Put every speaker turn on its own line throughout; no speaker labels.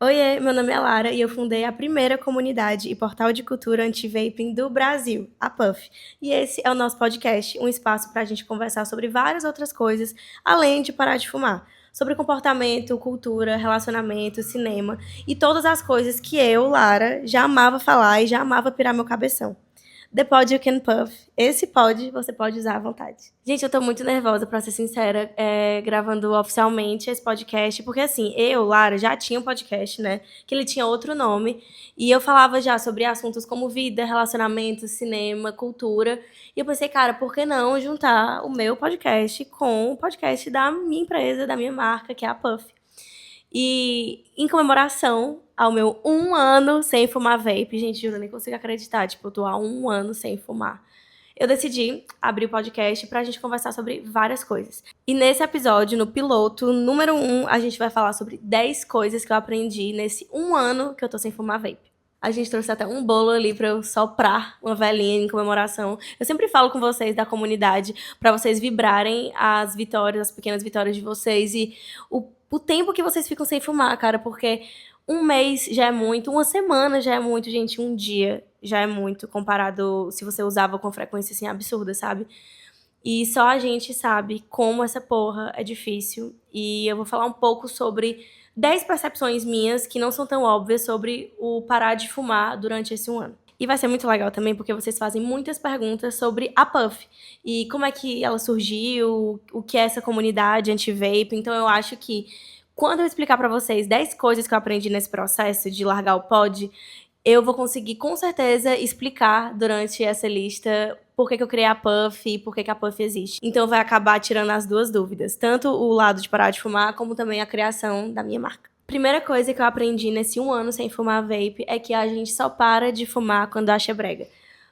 Oiê, meu nome é Lara e eu fundei a primeira comunidade e portal de cultura anti-vaping do Brasil, a Puff. E esse é o nosso podcast, um espaço para a gente conversar sobre várias outras coisas, além de parar de fumar. Sobre comportamento, cultura, relacionamento, cinema e todas as coisas que eu, Lara, já amava falar e já amava pirar meu cabeção. The Pod You Can Puff. Esse pod você pode usar à vontade. Gente, eu tô muito nervosa, pra ser sincera, gravando oficialmente esse podcast, porque assim, eu, Lara, já tinha um podcast, né? Que ele tinha outro nome, e eu falava já sobre assuntos como vida, relacionamento, cinema, cultura. E eu pensei, cara, por que não juntar o meu podcast com o podcast da minha empresa, da minha marca, que é a Puff? E em comemoração ao meu 1 ano sem fumar vape, gente, juro, eu nem consigo acreditar, tipo, eu tô há 1 ano sem fumar. Eu decidi abrir o podcast pra gente conversar sobre várias coisas. E nesse episódio, no piloto número 1, a gente vai falar sobre 10 coisas que eu aprendi nesse 1 ano que eu tô sem fumar vape. A gente trouxe até um bolo ali pra eu soprar uma velhinha em comemoração. Eu sempre falo com vocês da comunidade pra vocês vibrarem as vitórias, as pequenas vitórias de vocês e o tempo que vocês ficam sem fumar, cara, porque um mês já é muito, uma semana já é muito, gente, um dia já é muito comparado se você usava com frequência assim absurda, sabe? E só a gente sabe como essa porra é difícil. E eu vou falar um pouco sobre 10 percepções minhas que não são tão óbvias sobre o parar de fumar durante esse 1 ano. E vai ser muito legal também porque vocês fazem muitas perguntas sobre a Puff e como é que ela surgiu, o que é essa comunidade anti-vape. Então eu acho que quando eu explicar pra vocês 10 coisas que eu aprendi nesse processo de largar o pod, eu vou conseguir com certeza explicar durante essa lista por que eu criei a Puff e por que a Puff existe. Então vai acabar tirando as duas dúvidas, tanto o lado de parar de fumar, como também a criação da minha marca. Primeira coisa que eu aprendi nesse 1 ano sem fumar vape é que a gente só para de fumar quando acha brega.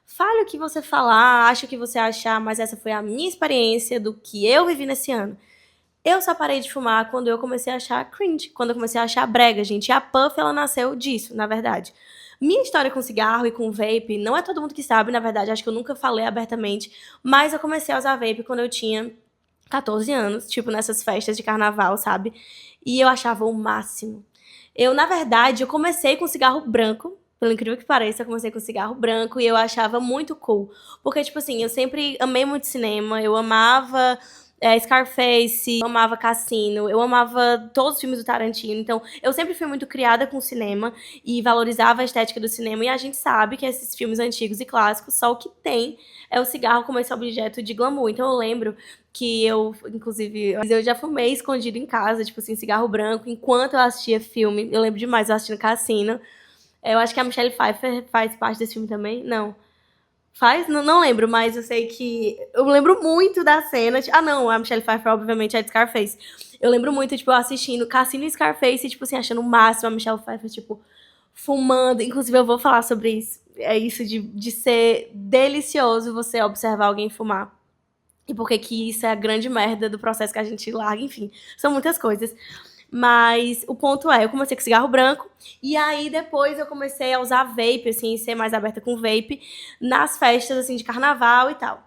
Fale o que você falar, ache o que você achar, mas essa foi a minha experiência do que eu vivi nesse ano. Eu só parei de fumar quando eu comecei a achar cringe, quando eu comecei a achar brega, gente. E a Puff, ela nasceu disso, na verdade. Minha história com cigarro e com vape, não é todo mundo que sabe, na verdade, acho que eu nunca falei abertamente, mas eu comecei a usar vape quando eu tinha 14 anos, tipo nessas festas de carnaval, sabe? E eu achava o máximo. Na verdade, eu comecei com cigarro branco, pelo incrível que pareça, eu comecei com cigarro branco e eu achava muito cool. Porque, tipo assim, eu sempre amei muito cinema, eu amava Scarface, eu amava Cassino, eu amava todos os filmes do Tarantino. Então, eu sempre fui muito criada com cinema e valorizava a estética do cinema. E a gente sabe que esses filmes antigos e clássicos, só o que tem é o cigarro como esse objeto de glamour. Então, eu lembro que eu, inclusive, eu já fumei escondido em casa, tipo assim, cigarro branco, enquanto eu assistia filme. Eu lembro demais, eu assistindo Cassino. Eu acho que a Michelle Pfeiffer faz parte desse filme também. Não. Faz? Não, não lembro, mas eu sei que. Eu lembro muito da cena. Ah, não, a Michelle Pfeiffer, obviamente, é de Scarface. Eu lembro muito, tipo, eu assistindo Cassino e Scarface, tipo assim, achando o máximo a Michelle Pfeiffer, tipo, fumando. Inclusive, eu vou falar sobre isso. É isso de ser delicioso você observar alguém fumar. E por que isso é a grande merda do processo que a gente larga, enfim. São muitas coisas. Mas o ponto é, eu comecei com cigarro branco, e aí depois eu comecei a usar vape, assim, ser mais aberta com vape, nas festas, assim, de carnaval e tal.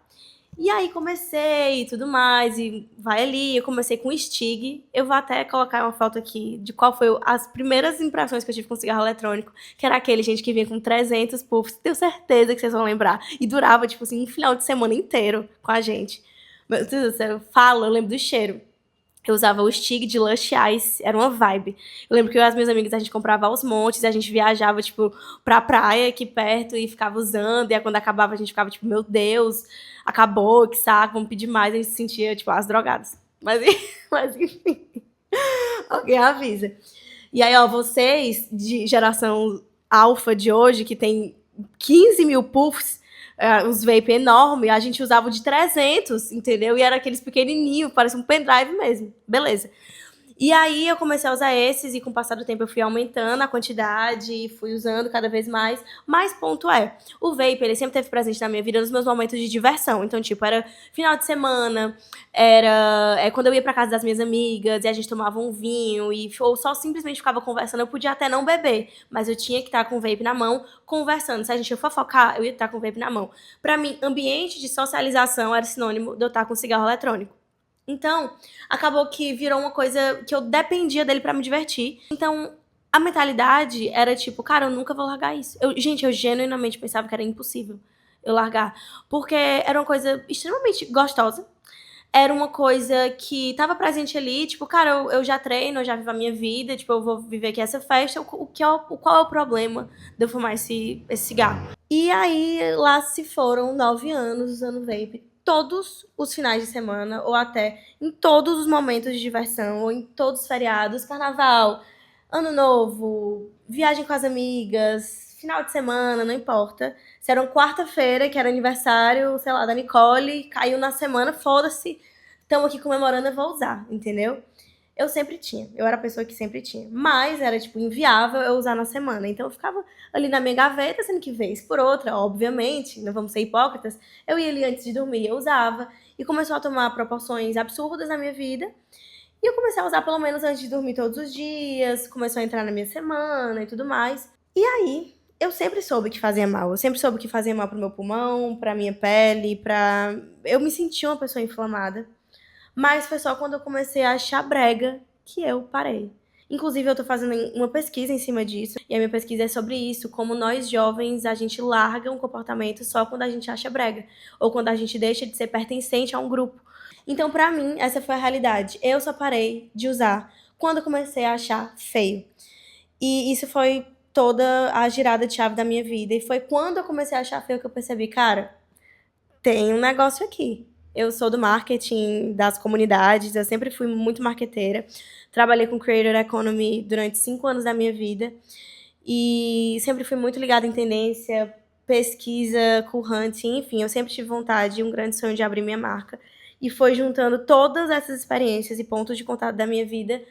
E aí comecei e tudo mais, e vai ali, eu comecei com Stig. Eu vou até colocar uma foto aqui de qual foi as primeiras impressões que eu tive com cigarro eletrônico, que era aquele, gente, que vinha com 300 puffs, tenho certeza que vocês vão lembrar. E durava, tipo assim, um final de semana inteiro com a gente. Meu Deus do céu, eu falo, eu lembro do cheiro. Eu usava o Stig de Lush Ice, era uma vibe. Eu lembro que eu e as minhas amigas, a gente comprava aos montes, a gente viajava, tipo, pra praia aqui perto e ficava usando, e aí quando acabava a gente ficava, tipo, meu Deus, acabou, que saco, vamos pedir mais, a gente se sentia, tipo, as drogadas. Mas, mas enfim, alguém avisa. E aí, ó, vocês, de geração alfa de hoje, que tem 15 mil puffs, os vape enormes, a gente usava o de 300, entendeu? E era aqueles pequenininhos, parece um pendrive mesmo. Beleza. E aí eu comecei a usar esses e com o passar do tempo eu fui aumentando a quantidade e fui usando cada vez mais. Mas ponto é, o vape, ele sempre esteve presente na minha vida nos meus momentos de diversão. Então, tipo, era final de semana, era quando eu ia pra casa das minhas amigas e a gente tomava um vinho e ou só simplesmente ficava conversando. Eu podia até não beber, mas eu tinha que estar com o vape na mão, conversando. Se a gente ia fofocar, eu ia estar com o vape na mão. Pra mim, ambiente de socialização era sinônimo de eu estar com cigarro eletrônico. Então, acabou que virou uma coisa que eu dependia dele pra me divertir. Então, A mentalidade era tipo, cara, eu nunca vou largar isso. Gente, eu genuinamente pensava que era impossível eu largar. Porque era uma coisa extremamente gostosa. Era uma coisa que tava presente ali, tipo, cara, eu já treino, eu já vivo a minha vida, tipo, eu vou viver aqui essa festa, qual é o problema de eu fumar esse cigarro? E aí, lá se foram 9 anos usando vape, todos os finais de semana, ou até em todos os momentos de diversão, ou em todos os feriados, carnaval, ano novo, viagem com as amigas, final de semana, não importa. Se era uma quarta-feira, que era aniversário, sei lá, da Nicole, caiu na semana, foda-se, estamos aqui comemorando, eu vou usar, entendeu? Eu sempre tinha, eu era a pessoa que sempre tinha. Mas era, tipo, inviável eu usar na semana. Então eu ficava ali na minha gaveta, sendo que vez por outra, obviamente, não vamos ser hipócritas, eu ia ali antes de dormir, eu usava. E começou a tomar proporções absurdas na minha vida. E eu comecei a usar pelo menos antes de dormir todos os dias, começou a entrar na minha semana e tudo mais. E aí, eu sempre soube que fazia mal. Eu sempre soube que fazia mal pro meu pulmão, pra minha pele, pra. Eu me sentia uma pessoa inflamada. Mas foi só quando eu comecei a achar brega que eu parei. Inclusive, eu tô fazendo uma pesquisa em cima disso, e a minha pesquisa é sobre isso, como nós jovens, a gente larga um comportamento só quando a gente acha brega, ou quando a gente deixa de ser pertencente a um grupo. Então, pra mim, essa foi a realidade. Eu só parei de usar quando eu comecei a achar feio. E isso foi toda a girada de chave da minha vida. E foi quando eu comecei a achar feio que eu percebi, cara, tem um negócio aqui. Eu sou do marketing das comunidades, eu sempre fui muito marqueteira. Trabalhei com Creator Economy durante 5 anos da minha vida. E sempre fui muito ligada em tendência, pesquisa, cool hunting, enfim, eu sempre tive vontade e um grande sonho de abrir minha marca. E foi juntando todas essas experiências e pontos de contato da minha vida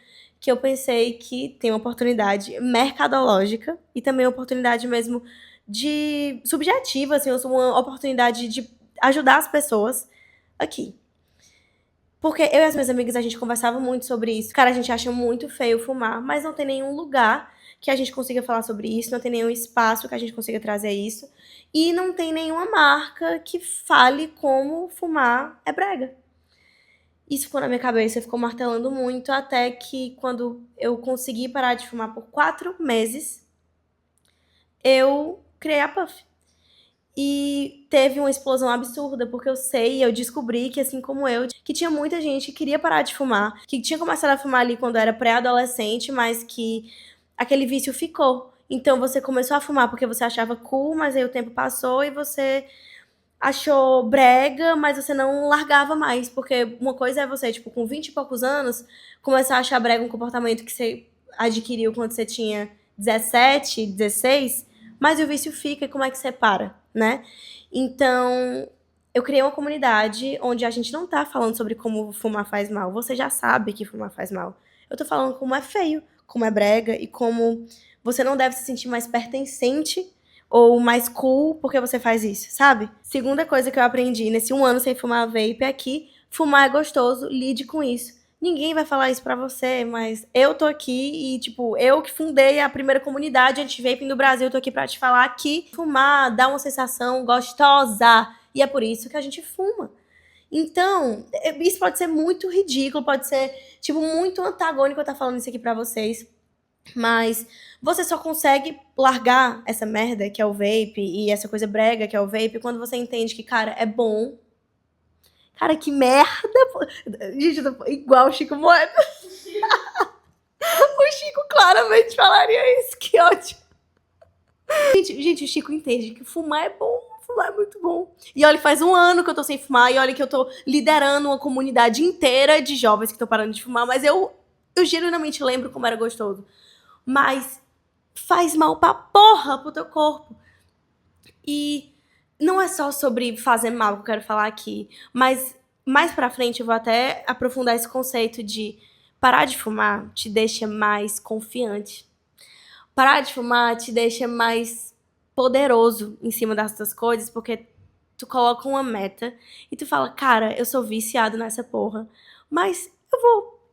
que eu pensei que tem uma oportunidade mercadológica e também uma oportunidade mesmo de subjetiva, assim, uma oportunidade de ajudar as pessoas aqui. Porque eu e as minhas amigas, a gente conversava muito sobre isso. Cara, a gente acha muito feio fumar, mas não tem nenhum lugar que a gente consiga falar sobre isso, não tem nenhum espaço que a gente consiga trazer isso. E não tem nenhuma marca que fale como fumar é brega. Isso ficou na minha cabeça, ficou martelando muito, até que quando eu consegui parar de fumar por 4 meses, eu criei a Puff. E teve uma explosão absurda, porque eu descobri que, assim como eu, que tinha muita gente que queria parar de fumar, que tinha começado a fumar ali quando era pré-adolescente, mas que aquele vício ficou. Então você começou a fumar porque você achava cool, mas aí o tempo passou e você achou brega, mas você não largava mais. Porque uma coisa é você, tipo, com 20 e poucos anos, começar a achar brega um comportamento que você adquiriu quando você tinha 17, 16, mas o vício fica e como é que você para, né? Então, eu criei uma comunidade onde a gente não tá falando sobre como fumar faz mal. Você já sabe que fumar faz mal. Eu tô falando como é feio, como é brega e como você não deve se sentir mais pertencente ou mais cool porque você faz isso, sabe? Segunda coisa que eu aprendi nesse 1 ano sem fumar vape é que fumar é gostoso, lide com isso. Ninguém vai falar isso pra você, mas eu tô aqui e, tipo, eu que fundei a primeira comunidade anti-vaping do Brasil, tô aqui pra te falar que fumar dá uma sensação gostosa. E é por isso que a gente fuma. Então, isso pode ser muito ridículo, pode ser, tipo, muito antagônico eu estar falando isso aqui pra vocês. Mas você só consegue largar essa merda que é o vape e essa coisa brega que é o vape quando você entende que, cara, é bom. Cara, que merda! Pô. Gente, eu tô igual o Chico Moeda. O Chico claramente falaria isso, que ótimo. Gente, o Chico entende que fumar é bom, fumar é muito bom. E olha, faz 1 ano que eu tô sem fumar, e olha que eu tô liderando uma comunidade inteira de jovens que estão parando de fumar, mas eu genuinamente lembro como era gostoso. Mas faz mal pra porra pro teu corpo. E não é só sobre fazer mal que eu quero falar aqui, mas mais pra frente eu vou até aprofundar esse conceito de parar de fumar te deixa mais confiante. Parar de fumar te deixa mais poderoso em cima das coisas, porque tu coloca uma meta e tu fala, cara, eu sou viciado nessa porra, mas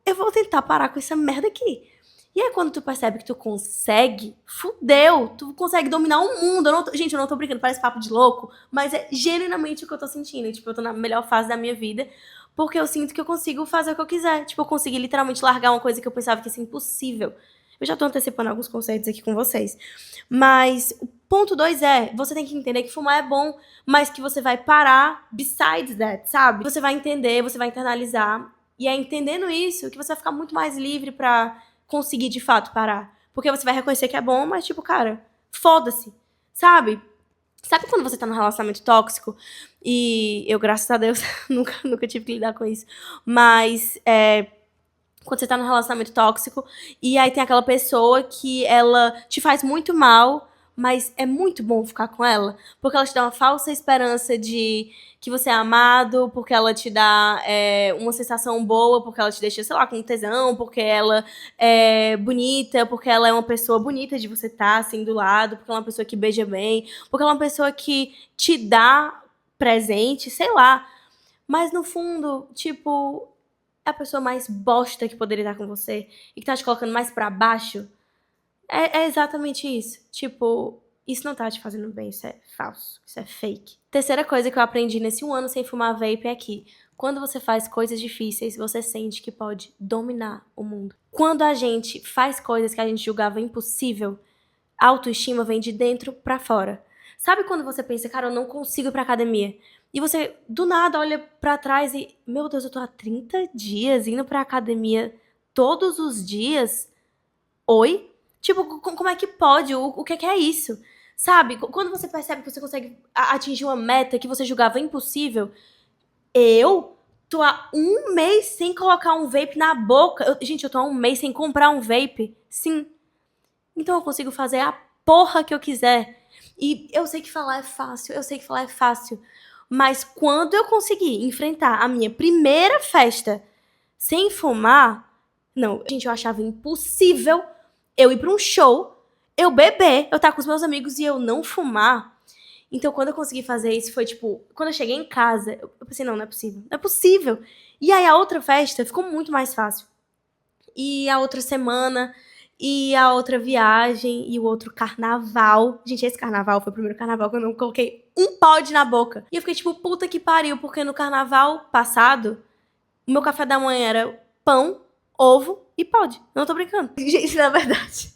eu vou tentar parar com essa merda aqui. E aí quando tu percebe que tu consegue, fudeu, tu consegue dominar o mundo. Gente, eu não tô brincando, parece papo de louco, mas é genuinamente o que eu tô sentindo. Tipo, eu tô na melhor fase da minha vida, porque eu sinto que eu consigo fazer o que eu quiser. Tipo, eu consegui literalmente largar uma coisa que eu pensava que ia ser impossível. Eu já tô antecipando alguns conceitos aqui com vocês. Mas o ponto 2 é, você tem que entender que fumar é bom, mas que você vai parar besides that, sabe? Você vai entender, você vai internalizar. E é entendendo isso que você vai ficar muito mais livre pra conseguir, de fato, parar. Porque você vai reconhecer que é bom, mas, tipo, cara, foda-se, sabe? Sabe quando você tá num relacionamento tóxico? E eu, graças a Deus, nunca tive que lidar com isso. Mas, quando você tá num relacionamento tóxico, e aí tem aquela pessoa que ela te faz muito mal, mas é muito bom ficar com ela, porque ela te dá uma falsa esperança de que você é amado, porque ela te dá uma sensação boa, porque ela te deixa, sei lá, com tesão, porque ela é bonita, porque ela é uma pessoa bonita de você estar assim do lado, porque ela é uma pessoa que beija bem, porque ela é uma pessoa que te dá presente, sei lá. Mas no fundo, tipo, é a pessoa mais bosta que poderia estar com você e que tá te colocando mais pra baixo, é exatamente isso. Tipo, isso não tá te fazendo bem, isso é falso, isso é fake. Terceira coisa que eu aprendi nesse 1 ano sem fumar vape é que quando você faz coisas difíceis, você sente que pode dominar o mundo. Quando a gente faz coisas que a gente julgava impossível, a autoestima vem de dentro pra fora. Sabe quando você pensa, cara, eu não consigo ir pra academia? E você, do nada, olha pra trás e, meu Deus, eu tô há 30 dias indo pra academia todos os dias? Oi? Tipo, como é que pode? O que é isso? Sabe? Quando você percebe que você consegue atingir uma meta que você julgava impossível, eu tô há 1 mês sem colocar um vape na boca. Gente, eu tô há 1 mês sem comprar um vape. Sim. Então eu consigo fazer a porra que eu quiser. E eu sei que falar é fácil, eu sei que falar é fácil. Mas quando eu conseguir enfrentar a minha primeira festa sem fumar, não, gente, eu achava impossível eu ir pra um show, eu beber, eu estar com os meus amigos e eu não fumar. Então, quando eu consegui fazer isso, foi tipo, quando eu cheguei em casa, eu pensei, não, não é possível, não é possível. E aí a outra festa ficou muito mais fácil. E a outra semana, e a outra viagem, e o outro carnaval. Gente, esse carnaval foi o primeiro carnaval que eu não coloquei um pod na boca. E eu fiquei tipo, puta que pariu, porque no carnaval passado, o meu café da manhã era pão, ovo e pod. Não tô brincando. Gente, na verdade.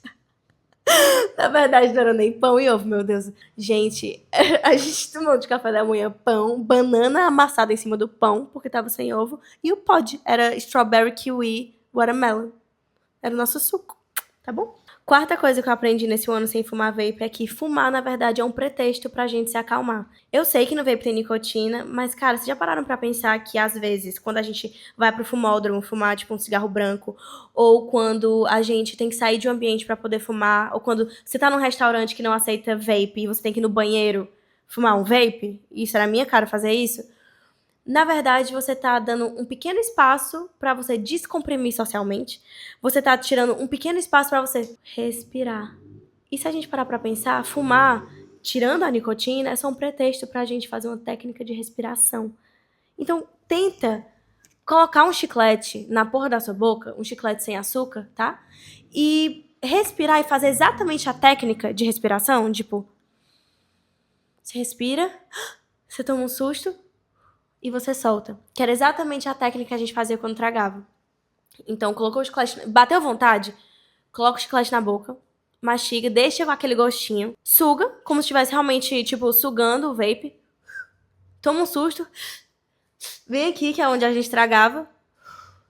Na verdade, não era nem pão e ovo, meu Deus. Gente, a gente tomou de café da manhã pão, banana amassada em cima do pão, porque tava sem ovo, e o pod era strawberry kiwi watermelon. Era o nosso suco, tá bom? Quarta coisa que eu aprendi nesse 1 ano sem fumar vape é que fumar, na verdade, é um pretexto pra gente se acalmar. Eu sei que no vape tem nicotina, mas, cara, vocês já pararam pra pensar que, às vezes, quando a gente vai pro fumódromo fumar, tipo, um cigarro branco, ou quando a gente tem que sair de um ambiente pra poder fumar, ou quando você tá num restaurante que não aceita vape e você tem que ir no banheiro fumar um vape, isso era a minha cara fazer isso, na verdade, você tá dando um pequeno espaço pra você descomprimir socialmente. Você tá tirando um pequeno espaço pra você respirar. E se a gente parar pra pensar, fumar, tirando a nicotina, é só um pretexto pra gente fazer uma técnica de respiração. Então, tenta colocar um chiclete na porra da sua boca, um chiclete sem açúcar, tá? E respirar e fazer exatamente a técnica de respiração, tipo, você respira, você toma um susto, e você solta. Que era exatamente a técnica que a gente fazia quando tragava. Então, colocou o chiclete... Bateu vontade? Coloca o chiclete na boca, mastiga, deixa com aquele gostinho, suga, como se estivesse realmente, tipo, sugando o vape. Toma um susto. Vem aqui, que é onde a gente tragava,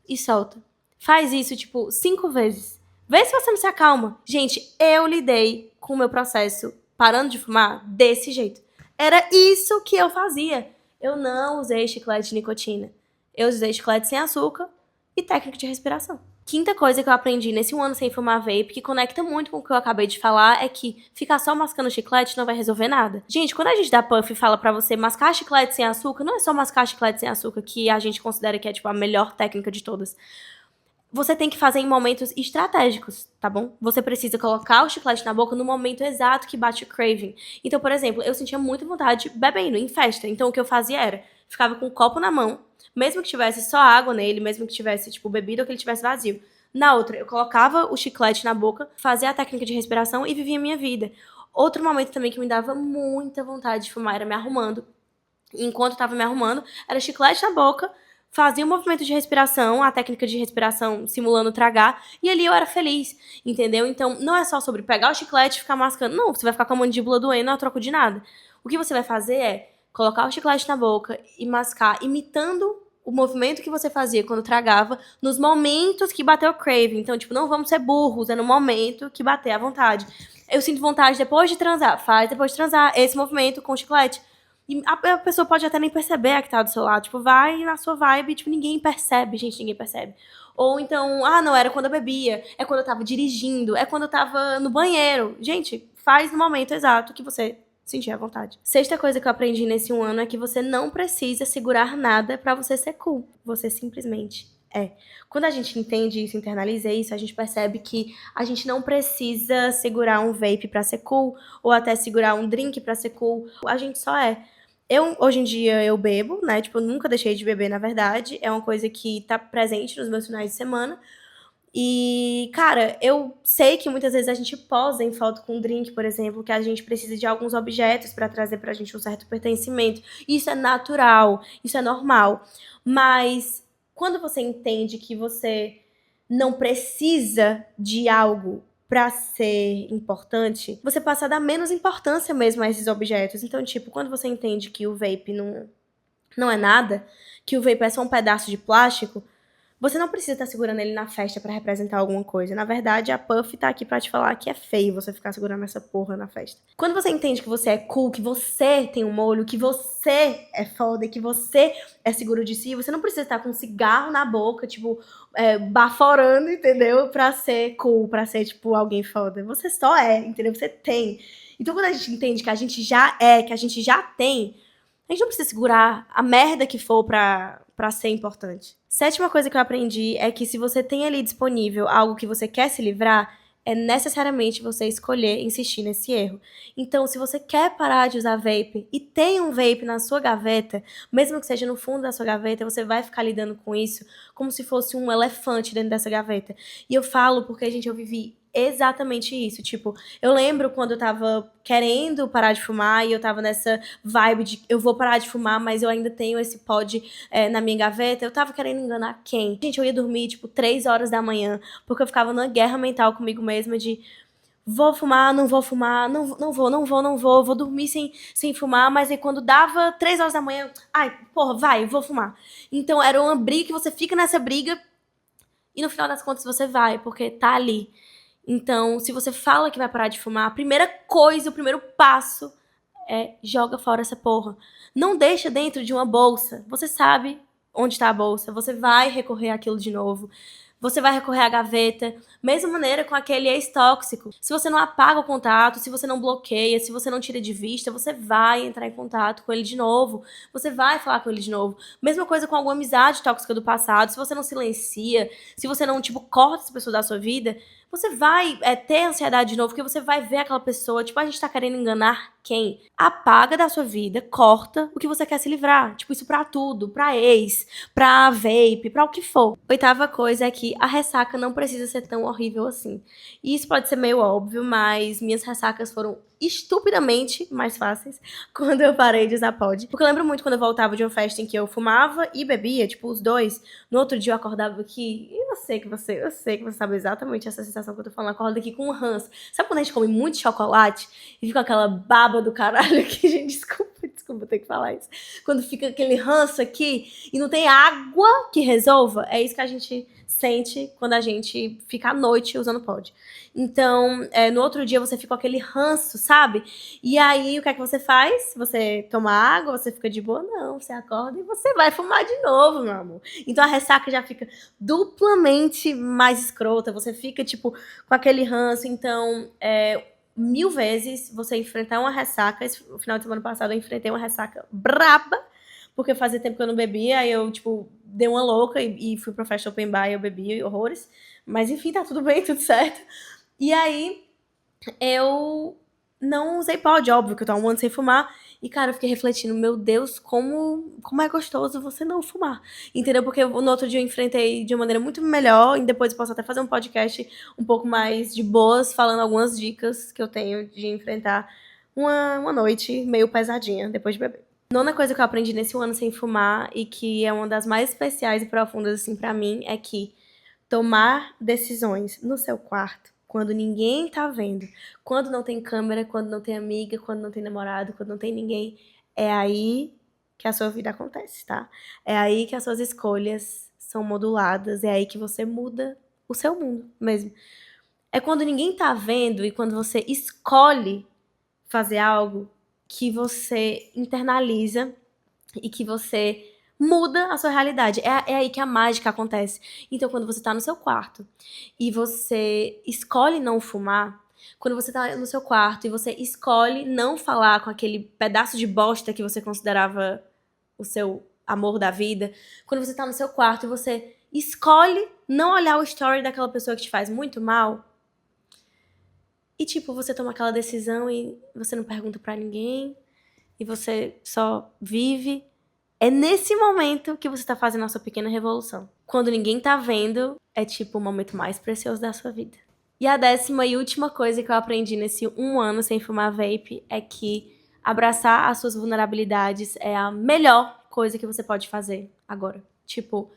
e solta. Faz isso, tipo, 5 vezes. Vê se você não se acalma. Gente, eu lidei com o meu processo parando de fumar desse jeito. Era isso que eu fazia. Eu não usei chiclete de nicotina. Eu usei chiclete sem açúcar e técnica de respiração. Quinta coisa que eu aprendi nesse 1 ano sem fumar vape, que conecta muito com o que eu acabei de falar, é que ficar só mascando chiclete não vai resolver nada. Gente, quando a gente dá puff e fala pra você mascar chiclete sem açúcar, não é só mascar chiclete sem açúcar que a gente considera que é, tipo, a melhor técnica de todas. Você tem que fazer em momentos estratégicos, tá bom? Você precisa colocar o chiclete na boca no momento exato que bate o craving. Então, por exemplo, eu sentia muita vontade bebendo em festa. Então, o que eu fazia era, ficava com o copo na mão, mesmo que tivesse só água nele, mesmo que tivesse, tipo, bebida ou que ele tivesse vazio. Na outra, eu colocava o chiclete na boca, fazia a técnica de respiração e vivia a minha vida. Outro momento também que me dava muita vontade de fumar era me arrumando. E enquanto eu tava me arrumando, era chiclete na boca, fazia um movimento de respiração, a técnica de respiração simulando tragar, e ali eu era feliz, entendeu? Então, não é só sobre pegar o chiclete e ficar mascando. Não, você vai ficar com a mandíbula doendo a troco de nada. O que você vai fazer é colocar o chiclete na boca e mascar, imitando o movimento que você fazia quando tragava, nos momentos que bateu o craving. Então, tipo, não vamos ser burros, é no momento que bater à vontade. Eu sinto vontade depois de transar, faz depois de transar esse movimento com o chiclete. E a pessoa pode até nem perceber que tá do seu lado. Tipo, vai na sua vibe, tipo, ninguém percebe, gente, ninguém percebe. Ou então, não, era quando eu bebia, é quando eu tava dirigindo, é quando eu tava no banheiro. Gente, faz no momento exato que você sentir à vontade. Sexta coisa que eu aprendi nesse 1 ano é que você não precisa segurar nada pra você ser cool. Você simplesmente é. Quando a gente entende isso, internaliza isso, a gente percebe que a gente não precisa segurar um vape pra ser cool, ou até segurar um drink pra ser cool. A gente só é. Hoje em dia, eu bebo, né? Tipo, eu nunca deixei de beber, na verdade. É uma coisa que tá presente nos meus finais de semana. E, cara, eu sei que muitas vezes a gente posa em foto com um drink, por exemplo, que a gente precisa de alguns objetos pra trazer pra gente um certo pertencimento. Isso é natural, isso é normal. Mas quando você entende que você não precisa de algo pra ser importante, você passa a dar menos importância mesmo a esses objetos. Então, tipo, quando você entende que o vape não é nada, que o vape é só um pedaço de plástico, você não precisa estar segurando ele na festa pra representar alguma coisa. Na verdade, a Puff tá aqui pra te falar que é feio você ficar segurando essa porra na festa. Quando você entende que você é cool, que você tem um molho, que você é foda, que você é seguro de si, você não precisa estar com um cigarro na boca, tipo, baforando, entendeu? Pra ser cool, pra ser, tipo, alguém foda. Você só é, entendeu? Você tem. Então, quando a gente entende que a gente já é, que a gente já tem, a gente não precisa segurar a merda que for pra ser importante. Sétima coisa que eu aprendi é que se você tem ali disponível algo que você quer se livrar, é necessariamente você escolher insistir nesse erro. Então, se você quer parar de usar vape e tem um vape na sua gaveta, mesmo que seja no fundo da sua gaveta, você vai ficar lidando com isso como se fosse um elefante dentro dessa gaveta. E eu falo porque, gente, eu vivi exatamente isso. Tipo, eu lembro quando eu tava querendo parar de fumar e eu tava nessa vibe de eu vou parar de fumar, mas eu ainda tenho esse pod na minha gaveta. Eu tava querendo enganar quem? Gente, eu ia dormir, tipo, 3 horas da manhã, porque eu ficava numa guerra mental comigo mesma de vou fumar, não vou fumar, não vou dormir sem fumar, mas aí quando dava 3 horas da manhã, ai, porra, vai, vou fumar. Então era uma briga que você fica nessa briga e no final das contas você vai, porque tá ali. Então, se você fala que vai parar de fumar, a primeira coisa, o primeiro passo é joga fora essa porra. Não deixa dentro de uma bolsa. Você sabe onde está a bolsa, você vai recorrer àquilo de novo. Você vai recorrer à gaveta. Mesma maneira com aquele ex-tóxico. Se você não apaga o contato, se você não bloqueia, se você não tira de vista, você vai entrar em contato com ele de novo. Você vai falar com ele de novo. Mesma coisa com alguma amizade tóxica do passado. Se você não silencia, se você não, tipo, corta essa pessoa da sua vida, você vai ter ansiedade de novo, porque você vai ver aquela pessoa, tipo, a gente tá querendo enganar quem? Apaga da sua vida, corta o que você quer se livrar. Tipo, isso pra tudo, pra ex, pra vape, pra o que for. Oitava coisa é que a ressaca não precisa ser tão horrível assim. E isso pode ser meio óbvio, mas minhas ressacas foram estupidamente mais fáceis quando eu parei de usar pod. Porque eu lembro muito quando eu voltava de uma festa em que eu fumava e bebia, tipo, os dois. No outro dia eu acordava aqui, e eu sei que você sabe exatamente essa sensação que eu tô falando. Acorda aqui com um ranço. Sabe quando a gente come muito chocolate e fica aquela baba do caralho aqui, gente? Desculpa ter que falar isso. Quando fica aquele ranço aqui e não tem água que resolva, é isso que a gente sente quando a gente fica à noite usando pod. Então, no outro dia você fica com aquele ranço, sabe? E aí, o que é que você faz? Você toma água, você fica de boa? Não, você acorda e você vai fumar de novo, meu amor. Então, a ressaca já fica duplamente mais escrota. Você fica, tipo, com aquele ranço. Então, 1000 vezes você enfrentar uma ressaca. No final de semana passado eu enfrentei uma ressaca braba, porque fazia tempo que eu não bebia, aí eu, tipo, dei uma louca e fui pra festa open bar e eu bebi horrores. Mas enfim, tá tudo bem, tudo certo. E aí, eu não usei pod, óbvio, que eu tava um ano sem fumar. E, cara, eu fiquei refletindo, meu Deus, como é gostoso você não fumar. Entendeu? Porque no outro dia eu enfrentei de uma maneira muito melhor. E depois eu posso até fazer um podcast um pouco mais de boas, falando algumas dicas que eu tenho de enfrentar uma noite meio pesadinha depois de beber. Nona coisa que eu aprendi nesse 1 ano sem fumar e que é uma das mais especiais e profundas, assim, pra mim, é que tomar decisões no seu quarto, quando ninguém tá vendo, quando não tem câmera, quando não tem amiga, quando não tem namorado, quando não tem ninguém, é aí que a sua vida acontece, tá? É aí que as suas escolhas são moduladas, é aí que você muda o seu mundo mesmo. É quando ninguém tá vendo e quando você escolhe fazer algo que você internaliza e que você muda a sua realidade. É aí que a mágica acontece. Então, quando você tá no seu quarto e você escolhe não fumar, quando você tá no seu quarto e você escolhe não falar com aquele pedaço de bosta que você considerava o seu amor da vida, quando você tá no seu quarto e você escolhe não olhar o story daquela pessoa que te faz muito mal, e tipo, você toma aquela decisão e você não pergunta pra ninguém, e você só vive. É nesse momento que você tá fazendo a sua pequena revolução. Quando ninguém tá vendo, é tipo o momento mais precioso da sua vida. E a 10ª e última coisa que eu aprendi nesse 1 ano sem fumar vape é que abraçar as suas vulnerabilidades é a melhor coisa que você pode fazer agora. Tipo,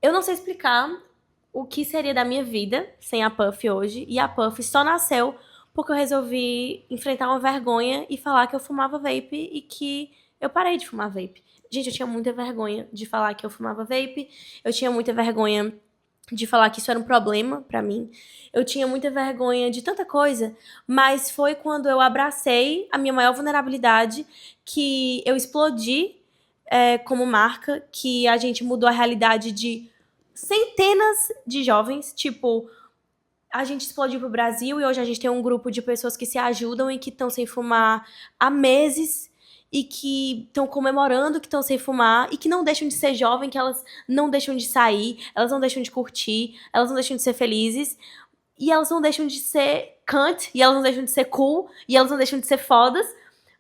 eu não sei explicar o que seria da minha vida sem a Puff hoje, e a Puff só nasceu porque eu resolvi enfrentar uma vergonha e falar que eu fumava vape e que eu parei de fumar vape. Gente, eu tinha muita vergonha de falar que eu fumava vape, eu tinha muita vergonha de falar que isso era um problema pra mim, eu tinha muita vergonha de tanta coisa, mas foi quando eu abracei a minha maior vulnerabilidade que eu explodi como marca, que a gente mudou a realidade de centenas de jovens, tipo, a gente explodiu pro Brasil e hoje a gente tem um grupo de pessoas que se ajudam e que estão sem fumar há meses e que estão comemorando que estão sem fumar e que não deixam de ser jovem, que elas não deixam de sair, elas não deixam de curtir, elas não deixam de ser felizes e elas não deixam de ser cunt, e elas não deixam de ser cool, e elas não deixam de ser fodas,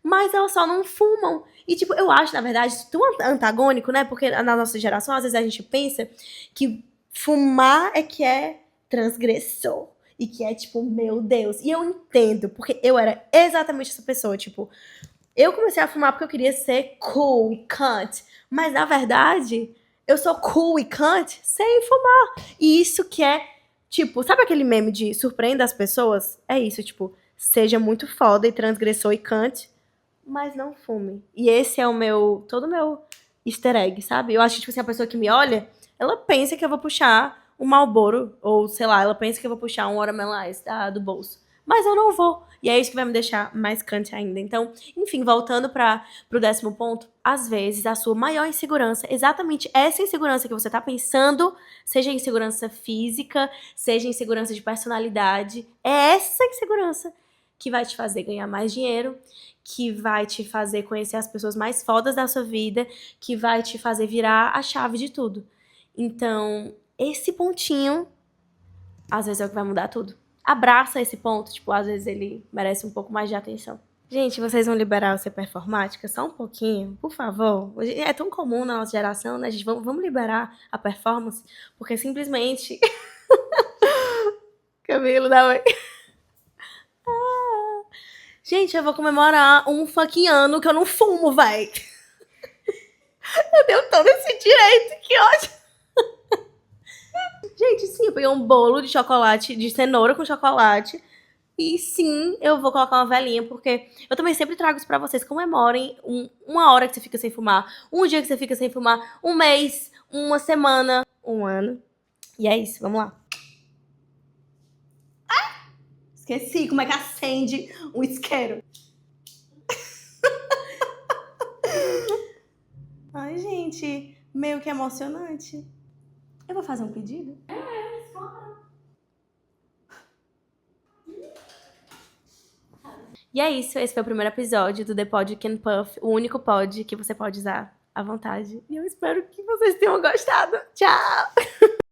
mas elas só não fumam. E, tipo, eu acho, na verdade, isso tão antagônico, né? Porque na nossa geração, às vezes a gente pensa que fumar é que é transgressor. E que é, tipo, meu Deus. E eu entendo, porque eu era exatamente essa pessoa. Tipo, eu comecei a fumar porque eu queria ser cool e cunt. Mas, na verdade, eu sou cool e cunt sem fumar. E isso que é, tipo, sabe aquele meme de surpreenda as pessoas? É isso, tipo, seja muito foda e transgressor e cunt, mas não fume. E esse é todo o meu easter egg, sabe? Eu acho que, tipo assim, a pessoa que me olha, ela pensa que eu vou puxar um Marlboro, ou sei lá, ela pensa que eu vou puxar um Watermelon Ice do bolso. Mas eu não vou. E é isso que vai me deixar mais cante ainda. Então, enfim, voltando pro 10º ponto, às vezes a sua maior insegurança, exatamente essa insegurança que você tá pensando, seja insegurança física, seja insegurança de personalidade, é essa insegurança que vai te fazer ganhar mais dinheiro, que vai te fazer conhecer as pessoas mais fodas da sua vida, que vai te fazer virar a chave de tudo. Então, esse pontinho, às vezes é o que vai mudar tudo. Abraça esse ponto, tipo, às vezes ele merece um pouco mais de atenção. Gente, vocês vão liberar o ser performática? Só um pouquinho, por favor. É tão comum na nossa geração, né, gente? Vamos liberar a performance, porque simplesmente... Camilo, dá oi. Gente, eu vou comemorar um fucking ano que eu não fumo, véi. Eu tenho todo esse direito, que ótimo. Gente, sim, eu peguei um bolo de chocolate, de cenoura com chocolate. E sim, eu vou colocar uma velinha, porque eu também sempre trago isso pra vocês. Comemorem uma hora que você fica sem fumar, um dia que você fica sem fumar, um mês, uma semana, um ano. E é isso, vamos lá. Esqueci como é que acende um isqueiro. Ai, gente, meio que emocionante. Eu vou fazer um pedido? E é isso, esse foi o primeiro episódio do The Pod You Can Puff, o único pod que você pode usar à vontade. E eu espero que vocês tenham gostado. Tchau!